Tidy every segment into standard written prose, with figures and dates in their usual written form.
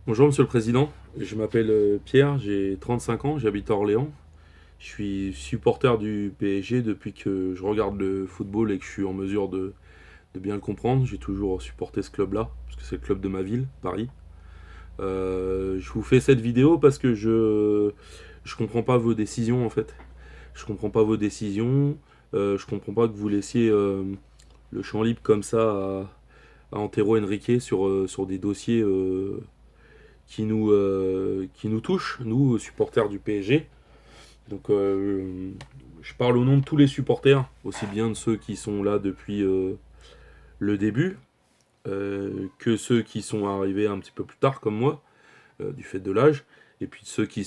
Bonjour Monsieur le Président, je m'appelle Pierre, j'ai 35 ans, j'habite à Orléans. Je suis supporter du PSG depuis que je regarde le football et que je suis en mesure de bien le comprendre. J'ai toujours supporté ce club-là, parce que c'est le club de ma ville, Paris. Je vous fais cette vidéo parce que je comprends pas vos décisions en fait. Je comprends pas vos décisions. Je comprends pas que vous laissiez le champ libre comme ça à Antero Henrique sur des dossiers qui nous touche, nous, supporters du PSG. Donc, je parle au nom de tous les supporters, aussi bien de ceux qui sont là depuis le début, que ceux qui sont arrivés un petit peu plus tard, comme moi, du fait de l'âge, et puis ceux qui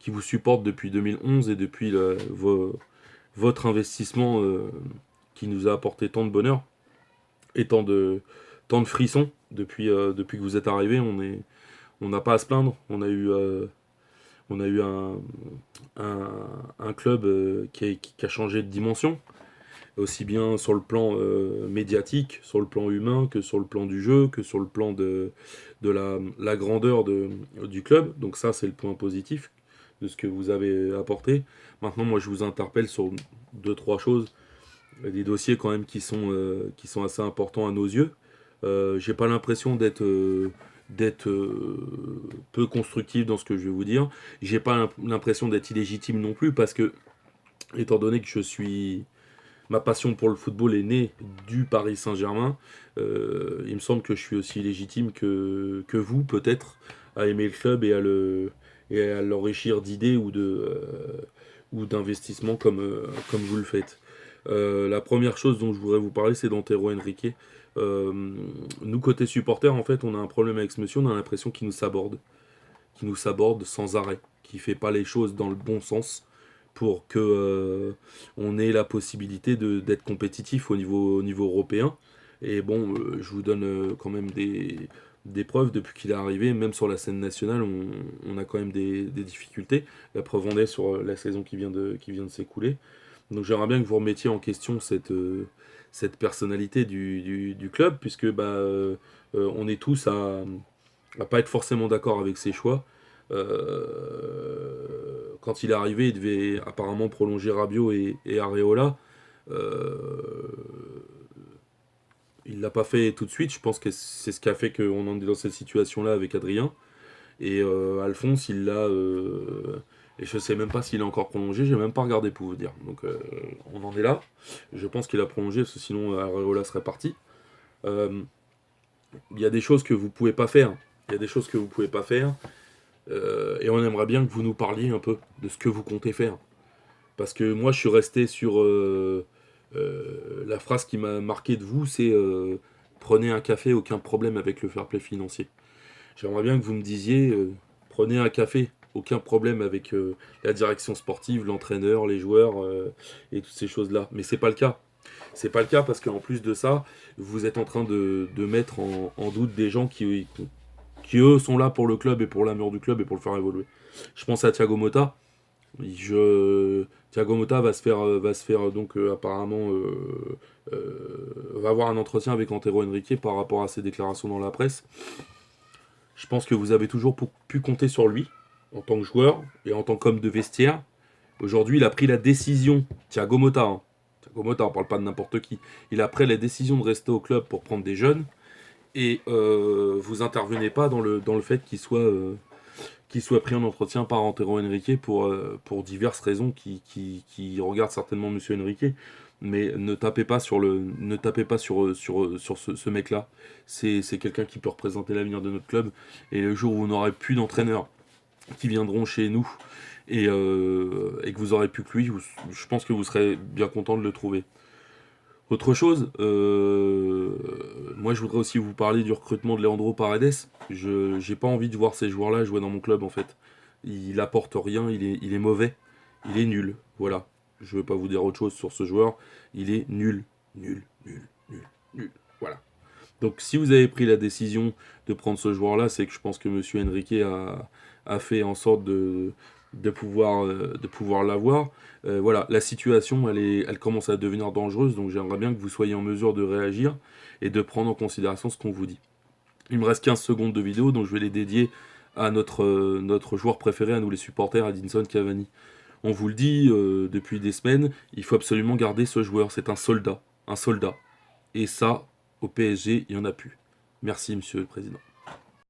vous supportent depuis 2011 et depuis votre investissement qui nous a apporté tant de bonheur et tant de frissons depuis que vous êtes arrivés. On n'a pas à se plaindre. On a eu un, un club qui a changé de dimension, aussi bien sur le plan médiatique, sur le plan humain, que sur le plan du jeu, que sur le plan de la grandeur du club. Donc ça, c'est le point positif de ce que vous avez apporté. Maintenant, moi, je vous interpelle sur deux, trois choses, des dossiers quand même qui sont assez importants à nos yeux. J'ai pas l'impression d'être peu constructif dans ce que je vais vous dire. J'ai pas l'impression d'être illégitime non plus parce que, étant donné que ma passion pour le football est née du Paris Saint-Germain, il me semble que je suis aussi légitime que vous, peut-être, à aimer le club et à l'enrichir d'idées ou d'investissements comme vous le faites. La première chose dont je voudrais vous parler, c'est d'Antero Henrique. Euh, Nous, côté supporters, en fait, on a un problème avec ce monsieur, on a l'impression qu'il nous saborde sans arrêt, qu'il fait pas les choses dans le bon sens pour que on ait la possibilité d'être compétitif au niveau européen. Et bon, je vous donne quand même des preuves depuis qu'il est arrivé, même sur la scène nationale, on a quand même des difficultés. La preuve en est sur la saison qui vient de s'écouler. Donc j'aimerais bien que vous remettiez en question cette personnalité du club, puisque on est tous à pas être forcément d'accord avec ses choix. Quand il est arrivé, il devait apparemment prolonger Rabiot et Areola. Euh, il l'a pas fait tout de suite. Je pense que c'est ce qui a fait qu'on en est dans cette situation-là avec Adrien. Et Alphonse, il l'a. Et je sais même pas s'il a encore prolongé. J'ai même pas regardé pour vous dire. Donc on en est là. Je pense qu'il a prolongé, parce que sinon Areola serait parti. Euh, Il y a des choses que vous pouvez pas faire. Il y a des choses que vous pouvez pas faire. Et on aimerait bien que vous nous parliez un peu de ce que vous comptez faire. Parce que moi, je suis resté sur la phrase qui m'a marqué de vous, c'est prenez un café, aucun problème avec le fair play financier. J'aimerais bien que vous me disiez prenez un café, aucun problème avec la direction sportive, l'entraîneur, les joueurs et toutes ces choses-là. Mais c'est pas le cas. C'est pas le cas parce qu'en plus de ça, vous êtes en train de mettre en doute des gens qui eux sont là pour le club et pour l'amour du club et pour le faire évoluer. Je pense à Thiago Motta. Thiago Motta va se faire donc apparemment va avoir un entretien avec Antero Henrique par rapport à ses déclarations dans la presse. Je pense que vous avez toujours pu compter sur lui en tant que joueur et en tant qu'homme de vestiaire. Aujourd'hui, il a pris la décision, Thiago Motta, hein. Thiago Motta, on parle pas de n'importe qui. Il a pris la décision de rester au club pour prendre des jeunes et vous intervenez pas dans le fait qu'il soit pris en entretien par Antero Henrique pour diverses raisons qui regardent certainement Monsieur Henrique. Mais ne tapez pas sur ce mec-là. C'est quelqu'un qui peut représenter l'avenir de notre club. Et le jour où on n'aurait plus d'entraîneurs qui viendront chez nous et que vous aurez plus que lui, je pense que vous serez bien content de le trouver. Autre chose, moi je voudrais aussi vous parler du recrutement de Leandro Paredes. Je J'ai pas envie de voir ces joueurs-là jouer dans mon club en fait. Il apporte rien, il est mauvais, il est nul. Voilà. Je veux pas vous dire autre chose sur ce joueur. Il est nul, nul, nul, nul, nul. Voilà. Donc si vous avez pris la décision de prendre ce joueur-là, c'est que je pense que Monsieur Henrique a fait en sorte de pouvoir l'avoir. Voilà, la situation, elle commence à devenir dangereuse, donc j'aimerais bien que vous soyez en mesure de réagir et de prendre en considération ce qu'on vous dit. Il me reste 15 secondes de vidéo, donc je vais les dédier à notre joueur préféré, à nous les supporters, à Edinson Cavani. On vous le dit depuis des semaines, il faut absolument garder ce joueur, c'est un soldat. Un soldat. Et ça, au PSG, il n'y en a plus. Merci, Monsieur le Président.